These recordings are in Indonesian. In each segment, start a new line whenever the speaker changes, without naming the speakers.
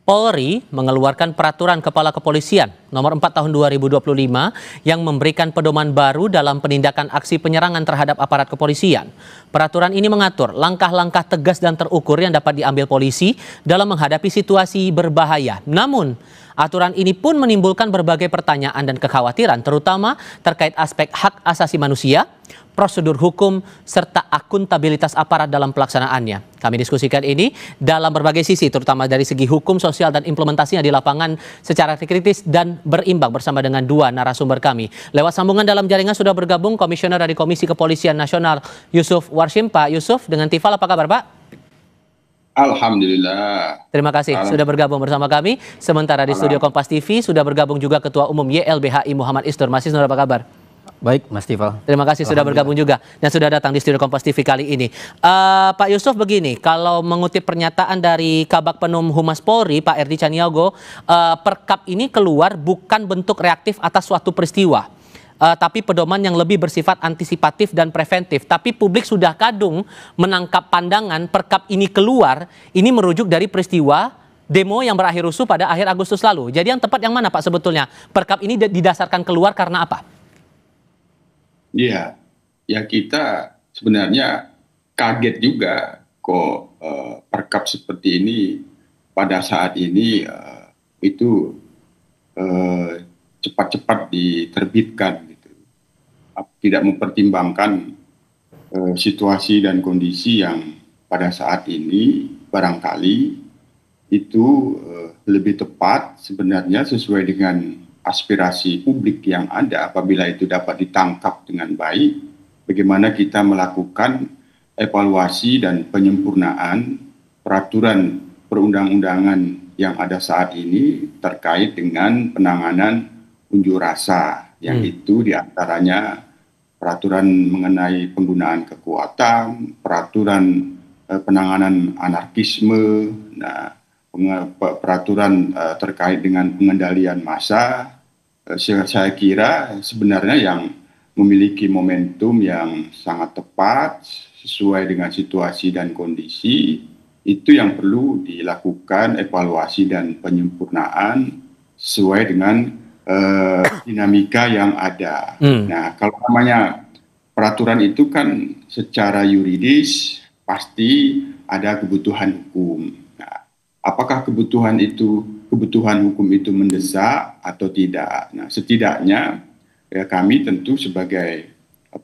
Polri mengeluarkan peraturan Kepala Kepolisian nomor 4 tahun 2025 yang memberikan pedoman baru dalam penindakan aksi penyerangan terhadap aparat kepolisian. Peraturan ini mengatur langkah-langkah tegas dan terukur yang dapat diambil polisi dalam menghadapi situasi berbahaya. Namun, aturan ini pun menimbulkan berbagai pertanyaan dan kekhawatiran, terutama terkait aspek hak asasi manusia, prosedur hukum, serta akuntabilitas aparat dalam pelaksanaannya. Kami diskusikan ini dalam berbagai sisi, terutama dari segi hukum, sosial, dan implementasinya di lapangan secara kritis dan berimbang bersama dengan dua narasumber kami. Lewat sambungan dalam jaringan sudah bergabung Komisioner dari Komisi Kepolisian Nasional, Yusuf Warshim. Pak Yusuf, dengan Tifal, apa kabar Pak?
Alhamdulillah.
Terima kasih sudah bergabung bersama kami. Sementara di studio Kompas TV sudah bergabung juga Ketua Umum YLBHI Muhammad Isnur. Mas Isnur, apa kabar?
Baik, Mas Tifal.
Terima kasih sudah bergabung juga dan sudah datang di studio Kompas TV kali ini. Pak Yusuf, begini, kalau mengutip pernyataan dari Kabag Penum Humas Polri, Pak Erdi Caniago, Perkap ini keluar bukan bentuk reaktif atas suatu peristiwa, tapi pedoman yang lebih bersifat antisipatif dan preventif. Tapi publik sudah kadung menangkap pandangan Perkap ini keluar, ini merujuk dari peristiwa demo yang berakhir rusuh pada akhir Agustus lalu. Jadi yang tepat yang mana Pak sebetulnya? Perkap ini didasarkan keluar karena apa?
Iya, ya kita sebenarnya kaget juga kok Perkap seperti ini pada saat ini itu cepat-cepat diterbitkan, gitu. Tidak mempertimbangkan situasi dan kondisi yang pada saat ini barangkali itu lebih tepat sebenarnya sesuai dengan aspirasi publik yang ada. Apabila itu dapat ditangkap dengan baik, bagaimana kita melakukan evaluasi dan penyempurnaan peraturan perundang-undangan yang ada saat ini terkait dengan penanganan unjuk rasa, yang itu diantaranya peraturan mengenai penggunaan kekuatan, peraturan penanganan anarkisme, peraturan terkait dengan pengendalian massa. Saya kira sebenarnya yang memiliki momentum yang sangat tepat sesuai dengan situasi dan kondisi, itu yang perlu dilakukan evaluasi dan penyempurnaan sesuai dengan dinamika yang ada. Nah, kalau namanya peraturan itu kan secara yuridis pasti ada kebutuhan hukum. Apakah kebutuhan hukum itu mendesak atau tidak? Nah, setidaknya ya kami tentu sebagai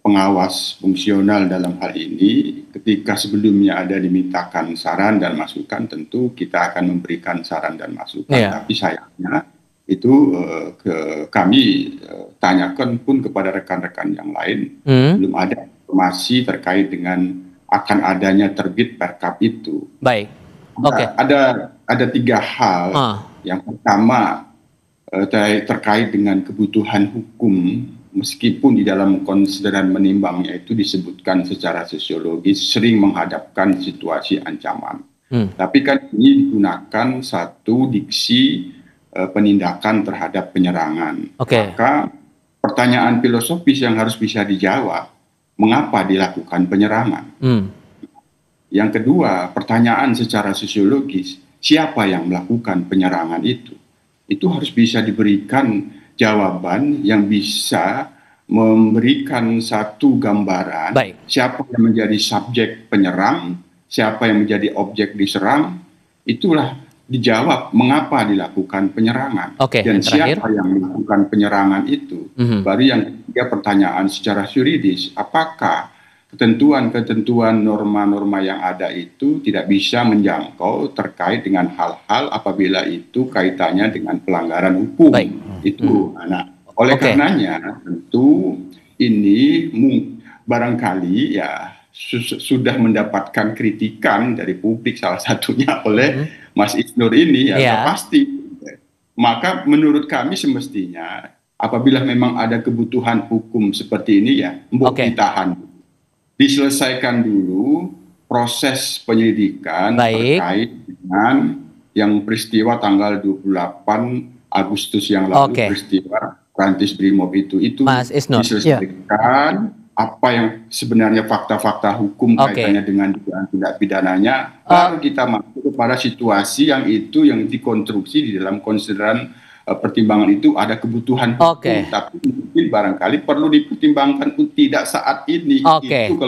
pengawas fungsional dalam hal ini, ketika sebelumnya ada dimintakan saran dan masukan, tentu kita akan memberikan saran dan masukan. Tapi sayangnya itu kami tanyakan pun kepada rekan-rekan yang lain, belum ada informasi terkait dengan akan adanya terbit Perkap itu.
Baik.
Ada tiga hal. Yang pertama terkait dengan kebutuhan hukum, meskipun di dalam konsideran menimbangnya itu disebutkan secara sosiologis sering menghadapkan situasi ancaman. Tapi kan ini digunakan satu diksi penindakan terhadap penyerangan. Maka pertanyaan filosofis yang harus bisa dijawab, mengapa dilakukan penyerangan? Yang kedua, pertanyaan secara sosiologis, siapa yang melakukan penyerangan itu? Itu harus bisa diberikan jawaban yang bisa memberikan satu gambaran. Siapa yang menjadi subjek penyerang, siapa yang menjadi objek diserang, itulah dijawab mengapa dilakukan penyerangan. Dan siapa yang melakukan penyerangan itu. Baru yang ketiga, pertanyaan secara yuridis, apakah ketentuan-ketentuan norma-norma yang ada itu tidak bisa menjangkau terkait dengan hal-hal apabila itu kaitannya dengan pelanggaran hukum. Itu. Nah, oleh karenanya tentu ini barangkali ya sudah mendapatkan kritikan dari publik, salah satunya oleh Mas Isnur ini ya pasti. Maka menurut kami semestinya apabila memang ada kebutuhan hukum seperti ini ya ditahan. Diselesaikan dulu proses penyelidikan terkait dengan yang peristiwa tanggal 28 Agustus yang lalu, peristiwa Rantis Brimob itu diselesaikan. Apa yang sebenarnya fakta-fakta hukum kaitannya dengan tindak pidananya, baru kita masuk ke kepada situasi yang dikonstruksi di dalam konsideran pertimbangan itu ada kebutuhan hukum, tapi mungkin barangkali perlu dipertimbangkan tidak saat ini.
Oke,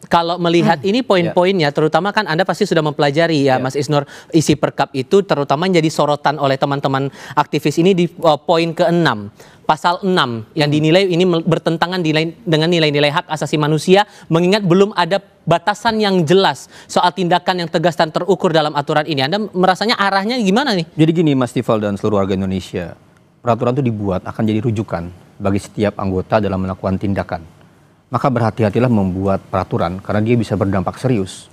kalau melihat ini poin-poinnya, terutama kan Anda pasti sudah mempelajari ya, Mas Isnur, isi perkap itu terutama jadi sorotan oleh teman-teman aktivis ini di poin ke-6. Pasal 6 yang dinilai ini bertentangan dengan nilai-nilai hak asasi manusia, mengingat belum ada batasan yang jelas soal tindakan yang tegas dan terukur dalam aturan ini. Anda merasanya arahnya gimana nih?
Jadi gini Mas Tifal dan seluruh warga Indonesia, peraturan itu dibuat akan jadi rujukan bagi setiap anggota dalam melakukan tindakan. Maka berhati-hatilah membuat peraturan karena dia bisa berdampak serius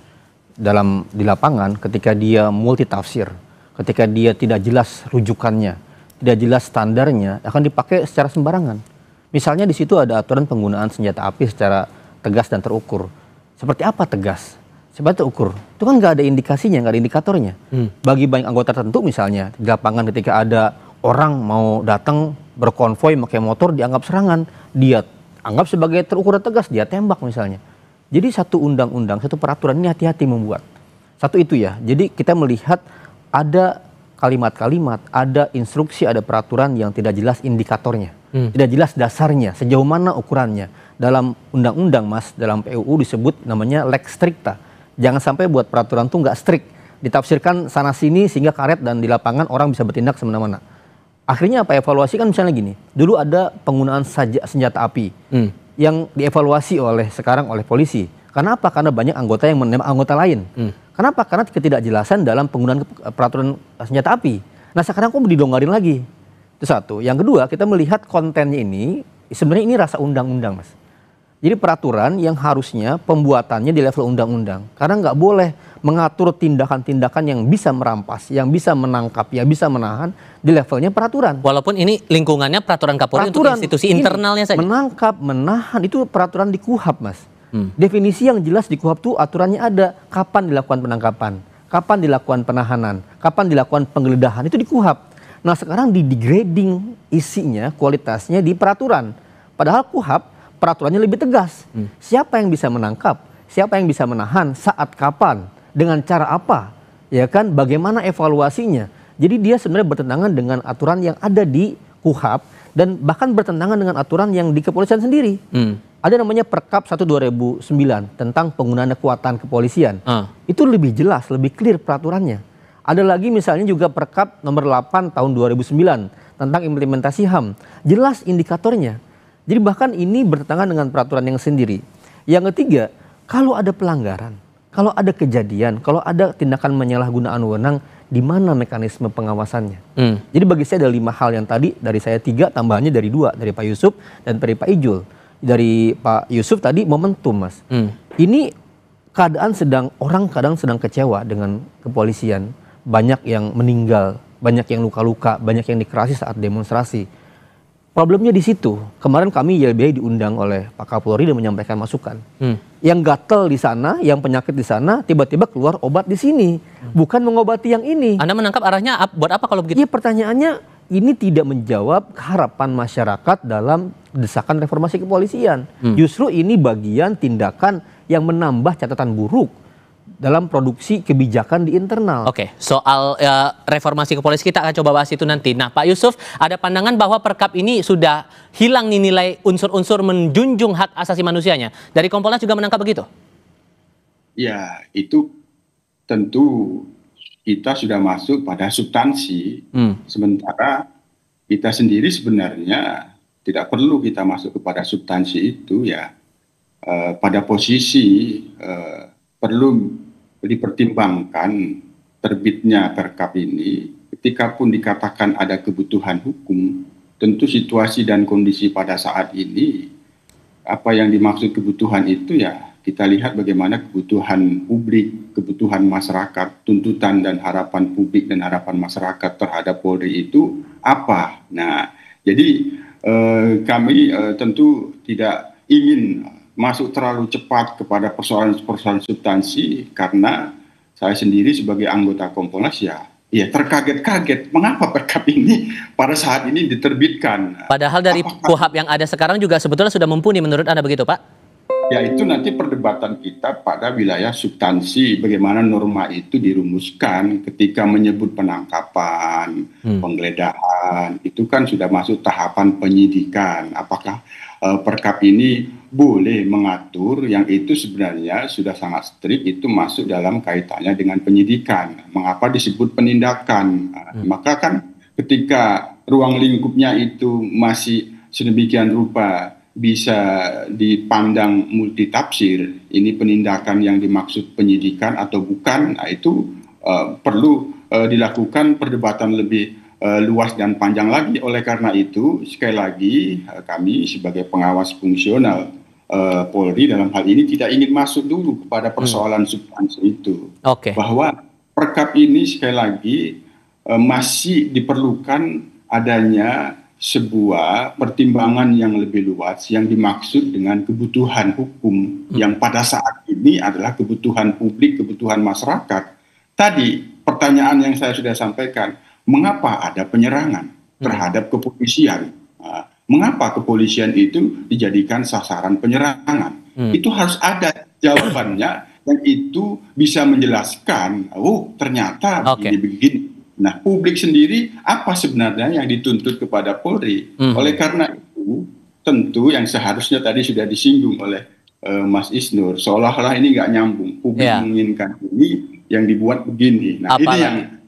di lapangan ketika dia multitafsir, ketika dia tidak jelas rujukannya, tidak jelas standarnya, akan dipakai secara sembarangan. Misalnya di situ ada aturan penggunaan senjata api secara tegas dan terukur. Seperti apa tegas? Seperti terukur? Itu kan nggak ada indikasinya, nggak ada indikatornya. Bagi banyak anggota tertentu misalnya, di lapangan ketika ada orang mau datang berkonvoi pakai motor dianggap serangan, dia anggap sebagai terukur dan tegas, dia tembak misalnya. Jadi satu undang-undang, satu peraturan ini hati-hati membuat. Satu itu ya, jadi kita melihat ada kalimat-kalimat, ada instruksi, ada peraturan yang tidak jelas indikatornya, tidak jelas dasarnya, sejauh mana ukurannya. Dalam undang-undang Mas, dalam PUU disebut namanya lex stricta. Jangan sampai buat peraturan tuh nggak strict, ditafsirkan sana-sini sehingga karet dan di lapangan orang bisa bertindak semena-mena. Akhirnya apa, evaluasi kan misalnya gini, dulu ada penggunaan senjata api yang dievaluasi sekarang oleh polisi. Karena apa? Karena banyak anggota yang menembak anggota lain. Kenapa? Karena ketidakjelasan dalam penggunaan peraturan senjata api. Nah sekarang kok didonggarin lagi? Itu satu. Yang kedua, kita melihat kontennya ini, sebenarnya ini rasa undang-undang Mas. Jadi peraturan yang harusnya pembuatannya di level undang-undang. Karena nggak boleh mengatur tindakan-tindakan yang bisa merampas, yang bisa menangkap, yang bisa menahan di levelnya peraturan.
Walaupun ini lingkungannya peraturan Kapolri untuk institusi internalnya saja.
Menangkap, menahan, itu peraturan di KUHP Mas. Definisi yang jelas di KUHP itu aturannya ada. Kapan dilakukan penangkapan, kapan dilakukan penahanan, kapan dilakukan penggeledahan, itu di KUHP. Nah sekarang di degrading isinya, kualitasnya di peraturan. Padahal KUHP peraturannya lebih tegas. Siapa yang bisa menangkap, siapa yang bisa menahan, saat kapan, dengan cara apa, ya kan? Bagaimana evaluasinya? Jadi dia sebenarnya bertentangan dengan aturan yang ada di KUHP dan bahkan bertentangan dengan aturan yang di kepolisian sendiri. Ada namanya Perkap 1 2009 tentang penggunaan kekuatan kepolisian. Itu lebih jelas, lebih clear peraturannya. Ada lagi misalnya juga Perkap nomor 8 tahun 2009 tentang implementasi HAM. Jelas indikatornya. Jadi bahkan ini bertentangan dengan peraturan yang sendiri. Yang ketiga, kalau ada pelanggaran, kalau ada kejadian, kalau ada tindakan penyalahgunaan wewenang, di mana mekanisme pengawasannya? Jadi bagi saya ada 5 hal yang tadi, dari saya 3, tambahannya dari 2, dari Pak Yusuf dan dari Pak Ijul. Dari Pak Yusuf tadi momentum Mas. Ini orang kadang sedang kecewa dengan kepolisian. Banyak yang meninggal, banyak yang luka-luka, banyak yang dikerasi saat demonstrasi. Problemnya di situ. Kemarin kami YLBI diundang oleh Pak Kapolri dan menyampaikan masukan. Yang gatel di sana, yang penyakit di sana, tiba-tiba keluar obat di sini. Bukan mengobati yang ini.
Anda menangkap arahnya buat apa kalau begitu?
Iya, pertanyaannya ini tidak menjawab harapan masyarakat dalam desakan reformasi kepolisian. Justru ini bagian tindakan yang menambah catatan buruk dalam produksi kebijakan di internal.
Oke, soal reformasi kepolisian kita akan coba bahas itu nanti. Nah, Pak Yusuf, ada pandangan bahwa Perkap ini sudah hilang nih nilai unsur-unsur menjunjung hak asasi manusianya. Dari Kompolnas juga menangkap begitu?
Ya, itu tentu kita sudah masuk pada substansi. Sementara kita sendiri sebenarnya tidak perlu kita masuk kepada substansi itu ya. Pada posisi perlu dipertimbangkan terbitnya Perkap ini, ketika pun dikatakan ada kebutuhan hukum, tentu situasi dan kondisi pada saat ini, apa yang dimaksud kebutuhan itu ya kita lihat bagaimana kebutuhan publik, kebutuhan masyarakat, tuntutan dan harapan publik dan harapan masyarakat terhadap Polri itu apa. Nah, jadi kami tentu tidak ingin masuk terlalu cepat kepada persoalan-persoalan substansi karena saya sendiri sebagai anggota Kompolnas ya terkaget-kaget mengapa Perkap ini pada saat ini diterbitkan.
Padahal dari KUHP yang ada sekarang juga sebetulnya sudah mumpuni menurut Anda begitu Pak?
Yaitu nanti perdebatan kita pada wilayah substansi, bagaimana norma itu dirumuskan ketika menyebut penangkapan, penggeledahan, itu kan sudah masuk tahapan penyidikan. Apakah Perkap ini boleh mengatur yang itu sebenarnya sudah sangat strict, itu masuk dalam kaitannya dengan penyidikan. Mengapa disebut penindakan? Maka kan ketika ruang lingkupnya itu masih sedemikian rupa bisa dipandang multitafsir, ini penindakan yang dimaksud penyidikan atau bukan, nah itu perlu dilakukan perdebatan lebih luas dan panjang lagi. Oleh karena itu, sekali lagi kami sebagai pengawas fungsional Polri dalam hal ini tidak ingin masuk dulu kepada persoalan substansi itu. Bahwa Perkap ini sekali lagi masih diperlukan adanya sebuah pertimbangan yang lebih luas yang dimaksud dengan kebutuhan hukum yang pada saat ini adalah kebutuhan publik, kebutuhan masyarakat. Tadi pertanyaan yang saya sudah sampaikan, mengapa ada penyerangan terhadap kepolisian? Mengapa kepolisian itu dijadikan sasaran penyerangan? Itu harus ada jawabannya dan itu bisa menjelaskan, oh ternyata begini-begini. Nah, publik sendiri apa sebenarnya yang dituntut kepada Polri? Oleh karena itu, tentu yang seharusnya tadi sudah disinggung oleh Mas Isnur, seolah-olah ini nggak nyambung. Publik menginginkan ini, yang dibuat begini. Nah,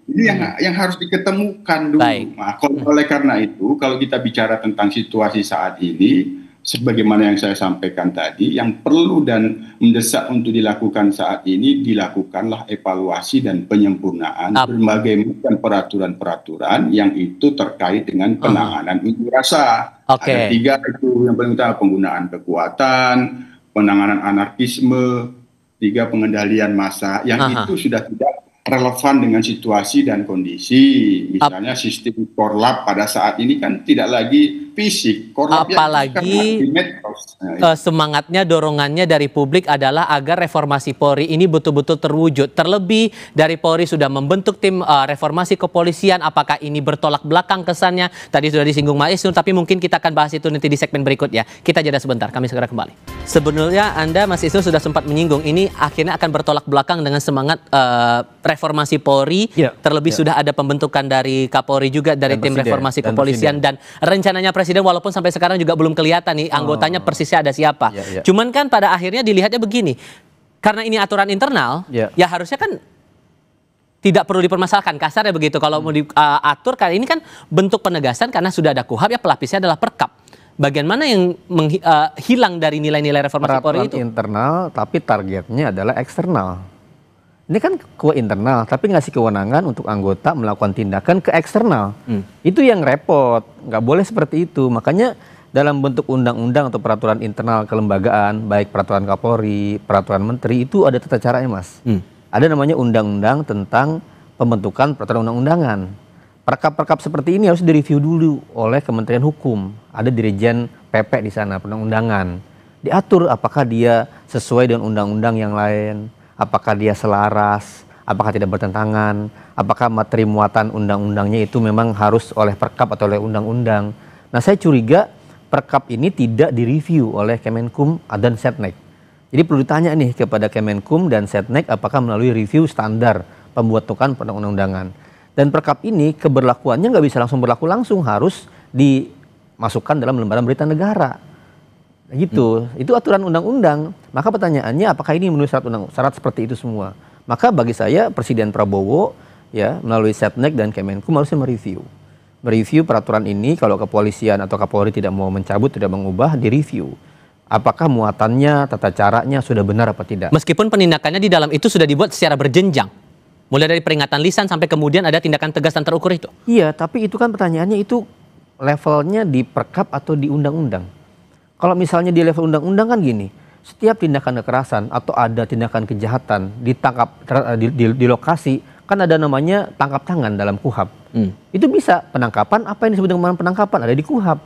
ini yang harus diketemukan dulu. Nah, oleh karena itu, kalau kita bicara tentang situasi saat ini, sebagaimana yang saya sampaikan tadi, yang perlu dan mendesak untuk dilakukan saat ini, dilakukanlah evaluasi dan penyempurnaan berbagai macam peraturan-peraturan yang itu terkait dengan penanganan unjuk rasa. Ada 3 itu yang paling utama: penggunaan kekuatan, penanganan anarkisme, 3 pengendalian massa, yang itu sudah tidak relevan dengan situasi dan kondisi. Misalnya sistem korlap pada saat ini kan tidak lagi fisik,
apalagi semangatnya, dorongannya dari publik adalah agar reformasi Polri ini betul-betul terwujud. Terlebih dari Polri sudah membentuk tim reformasi kepolisian, apakah ini bertolak belakang kesannya? Tadi sudah disinggung Mas Isnur, tapi mungkin kita akan bahas itu nanti di segmen berikut ya. Kita jeda sebentar, kami segera kembali. Sebenarnya Anda, Mas Isnur, sudah sempat menyinggung ini akhirnya akan bertolak belakang dengan semangat reformasi Polri, terlebih sudah ada pembentukan dari Kapolri juga dari tim reformasi kepolisian dan rencananya Presiden walaupun sampai sekarang juga belum kelihatan nih anggotanya persisnya ada siapa. Cuman kan pada akhirnya dilihatnya begini, karena ini aturan internal, ya harusnya kan tidak perlu dipermasalahkan, kasarnya begitu. Kalau mau diatur kali ini kan bentuk penegasan karena sudah ada KUHAP, ya pelapisnya adalah Perkap. Bagian mana yang hilang dari nilai-nilai reformasi Polri itu?
Internal, tapi targetnya adalah eksternal. Ini kan internal, tapi ngasih kewenangan untuk anggota melakukan tindakan ke eksternal. Itu yang repot, nggak boleh seperti itu. Makanya dalam bentuk undang-undang atau peraturan internal kelembagaan, baik peraturan Kapolri, peraturan Menteri, itu ada tata caranya, Mas. Ada namanya undang-undang tentang pembentukan peraturan undang-undangan. Perkap-perkap seperti ini harus direview dulu oleh Kementerian Hukum. Ada Dirjen PP di sana, perundang-undangan. Diatur apakah dia sesuai dengan undang-undang yang lain, apakah dia selaras, apakah tidak bertentangan, apakah materi muatan undang-undangnya itu memang harus oleh Perkap atau oleh undang-undang. Nah, saya curiga Perkap ini tidak direview oleh Kemenkum dan Setnek. Jadi perlu ditanya nih kepada Kemenkum dan Setnek apakah melalui review standar pembuatan perundang-undangan. Dan Perkap ini keberlakuannya nggak bisa langsung berlaku langsung, harus dimasukkan dalam lembaran berita negara. Gitu, itu aturan undang-undang. Maka pertanyaannya apakah ini memenuhi syarat seperti itu semua? Maka bagi saya Presiden Prabowo ya melalui Setnek dan Kemenkum harusnya mereview peraturan ini. Kalau kepolisian atau Kapolri tidak mau mencabut, tidak mengubah, direview. Apakah muatannya, tata caranya sudah benar apa tidak?
Meskipun penindakannya di dalam itu sudah dibuat secara berjenjang, mulai dari peringatan lisan sampai kemudian ada tindakan tegas dan terukur itu.
Iya, tapi itu kan pertanyaannya itu levelnya di Perkap atau di undang-undang. Kalau misalnya di level undang-undang kan gini, setiap tindakan kekerasan atau ada tindakan kejahatan ditangkap di lokasi, kan ada namanya tangkap tangan dalam KUHAP. Itu bisa penangkapan, apa yang disebut dengan penangkapan ada di KUHAP.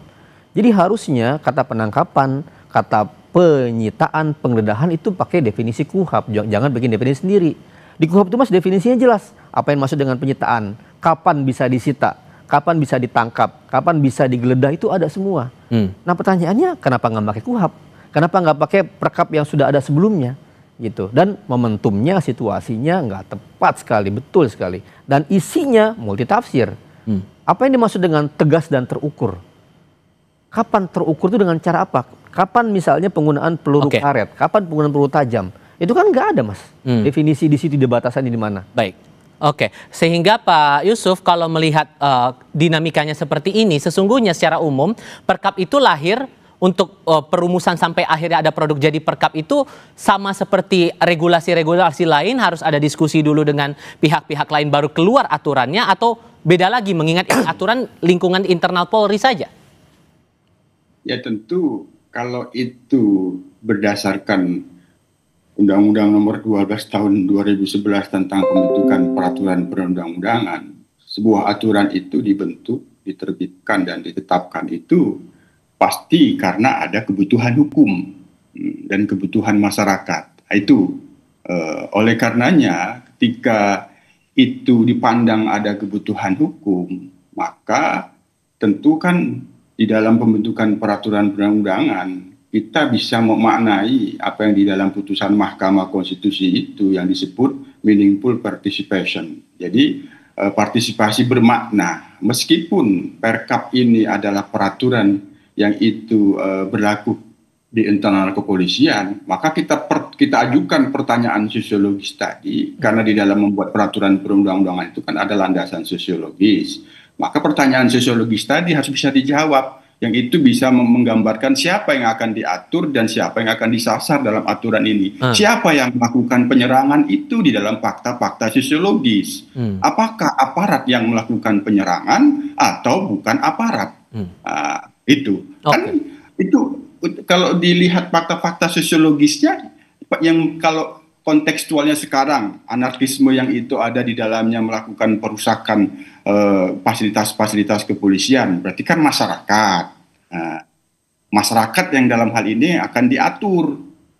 Jadi harusnya kata penangkapan, kata penyitaan, penggeledahan itu pakai definisi KUHAP, jangan bikin definisi sendiri. Di KUHAP itu Mas definisinya jelas, apa yang maksud dengan penyitaan, kapan bisa disita, kapan bisa ditangkap, kapan bisa digeledah, itu ada semua. Nah pertanyaannya kenapa nggak pakai KUHAP? Kenapa nggak pakai perkap yang sudah ada sebelumnya? Gitu. Dan momentumnya, situasinya nggak tepat sekali, betul sekali. Dan isinya multitafsir. Apa yang dimaksud dengan tegas dan terukur? Kapan terukur itu dengan cara apa? Kapan misalnya penggunaan peluru karet? Kapan penggunaan peluru tajam? Itu kan nggak ada, Mas. Definisi di situ, di batasan di mana?
Baik. Oke, sehingga Pak Yusuf kalau melihat dinamikanya seperti ini, sesungguhnya secara umum perkap itu lahir untuk perumusan sampai akhirnya ada produk jadi perkap itu sama seperti regulasi-regulasi lain, harus ada diskusi dulu dengan pihak-pihak lain baru keluar aturannya, atau beda lagi mengingat ini aturan lingkungan internal Polri saja?
Ya tentu kalau itu berdasarkan Undang-Undang Nomor 12 Tahun 2011 tentang pembentukan peraturan perundang-undangan, sebuah aturan itu dibentuk, diterbitkan dan ditetapkan itu pasti karena ada kebutuhan hukum dan kebutuhan masyarakat. Itu oleh karenanya ketika itu dipandang ada kebutuhan hukum, maka tentu kan di dalam pembentukan peraturan perundang-undangan kita bisa memaknai apa yang di dalam putusan Mahkamah Konstitusi itu yang disebut meaningful participation. Jadi partisipasi bermakna, meskipun perkap ini adalah peraturan yang itu berlaku di internal kepolisian, maka kita ajukan pertanyaan sosiologis tadi, karena di dalam membuat peraturan perundang-undangan itu kan ada landasan sosiologis. Maka pertanyaan sosiologis tadi harus bisa dijawab, yang itu bisa menggambarkan siapa yang akan diatur dan siapa yang akan disasar dalam aturan ini. Siapa yang melakukan penyerangan itu di dalam fakta-fakta sosiologis. Apakah aparat yang melakukan penyerangan atau bukan aparat? Itu. Kan itu kalau dilihat fakta-fakta sosiologisnya, yang kalau kontekstualnya sekarang, anarkisme yang itu ada di dalamnya melakukan perusakan fasilitas-fasilitas kepolisian, berarti kan masyarakat. Masyarakat yang dalam hal ini akan diatur.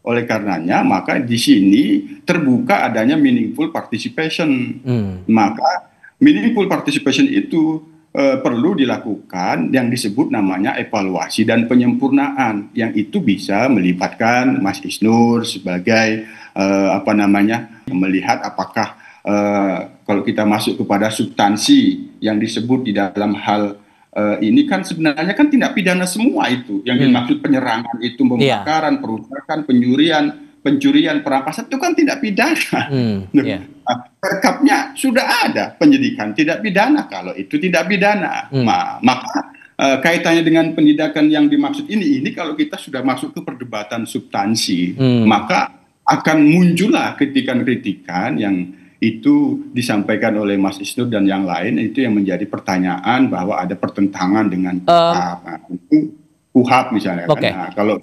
Oleh karenanya, maka di sini terbuka adanya meaningful participation. Maka meaningful participation itu perlu dilakukan yang disebut namanya evaluasi dan penyempurnaan, yang itu bisa melibatkan Mas Isnur sebagai melihat apakah kalau kita masuk kepada substansi yang disebut di dalam hal ini kan sebenarnya kan tindak pidana semua itu yang dimaksud penyerangan itu, pembakaran, perusakan, pencurian, perampasan itu kan tidak pidana. Perkapnya sudah ada penyidikan tidak pidana kalau itu tidak pidana. Maka kaitannya dengan penindakan yang dimaksud ini kalau kita sudah masuk ke perdebatan substansi, maka akan muncullah kritikan-kritikan yang itu disampaikan oleh Mas Isnur dan yang lain, itu yang menjadi pertanyaan bahwa ada pertentangan dengan KUHAP misalnya. Kan? Nah, kalau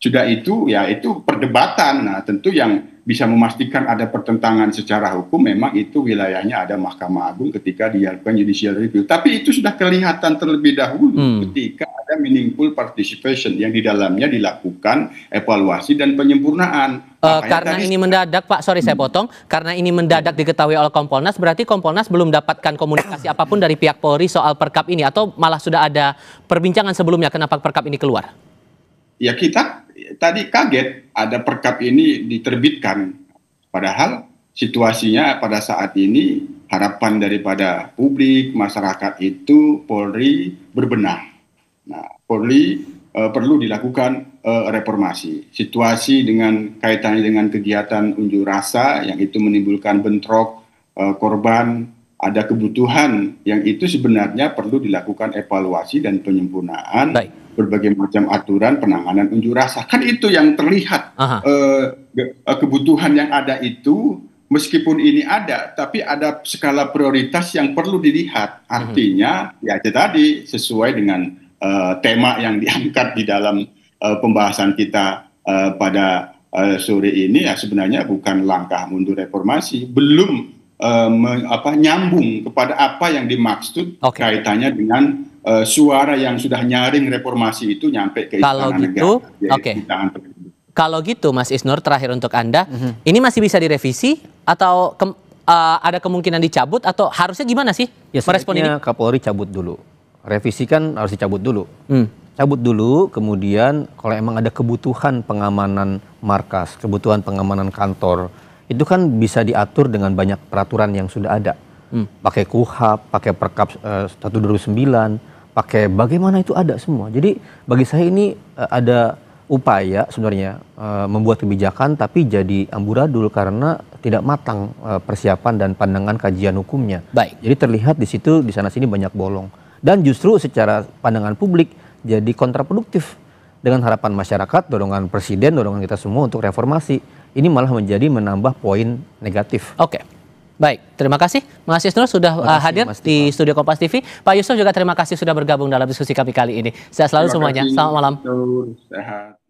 sudah itu ya itu perdebatan. Nah, tentu yang bisa memastikan ada pertentangan secara hukum memang itu wilayahnya ada Mahkamah Agung ketika dilakukan judicial review. Tapi itu sudah kelihatan terlebih dahulu ketika ada meaningful participation yang di dalamnya dilakukan evaluasi dan penyempurnaan.
Karena ini mendadak, Pak, sorry saya potong, karena ini mendadak diketahui oleh Kompolnas, berarti Kompolnas belum dapatkan komunikasi apapun dari pihak Polri soal perkap ini, atau malah sudah ada perbincangan sebelumnya kenapa perkap ini keluar?
Ya kita tadi kaget ada perkap ini diterbitkan, padahal situasinya pada saat ini harapan daripada publik, masyarakat itu Polri berbenah. Nah, Polri perlu dilakukan reformasi. Situasi dengan kaitannya dengan kegiatan unjuk rasa yang itu menimbulkan bentrok, korban, ada kebutuhan yang itu sebenarnya perlu dilakukan evaluasi dan penyempurnaan. Berbagai macam aturan penanganan unjuk rasa. Kan itu yang terlihat. Kebutuhan yang ada itu meskipun ini ada, tapi ada skala prioritas yang perlu dilihat. Artinya ya tadi sesuai dengan tema yang diangkat di dalam pembahasan kita pada sore ini, ya sebenarnya bukan langkah mundur reformasi, belum nyambung kepada apa yang dimaksud kaitannya dengan suara yang sudah nyaring reformasi itu nyampe ke istana negara.
Kalau gitu Mas Isnur, terakhir untuk Anda, ini masih bisa direvisi atau ada kemungkinan dicabut, atau harusnya gimana sih merespon ini?
Kapolri cabut dulu. Revisi kan harus dicabut dulu. cabut dulu, kemudian kalau emang ada kebutuhan pengamanan markas, kebutuhan pengamanan kantor, itu kan bisa diatur dengan banyak peraturan yang sudah ada. Pakai KUHP, pakai Perkap 129, pakai bagaimana itu ada semua. Jadi bagi saya ini ada upaya sebenarnya membuat kebijakan tapi jadi amburadul karena tidak matang persiapan dan pandangan kajian hukumnya.
Baik.
Jadi terlihat di situ di sana sini banyak bolong. Dan justru secara pandangan publik jadi kontraproduktif dengan harapan masyarakat, dorongan presiden, dorongan kita semua untuk reformasi. Ini malah menjadi menambah poin negatif.
Oke. Baik, terima kasih Mas Isnur sudah hadir di studio Kompas TV. Pak Yusuf juga terima kasih sudah bergabung dalam diskusi kami kali ini. Sehat selalu semuanya. Selamat malam.
Sehat.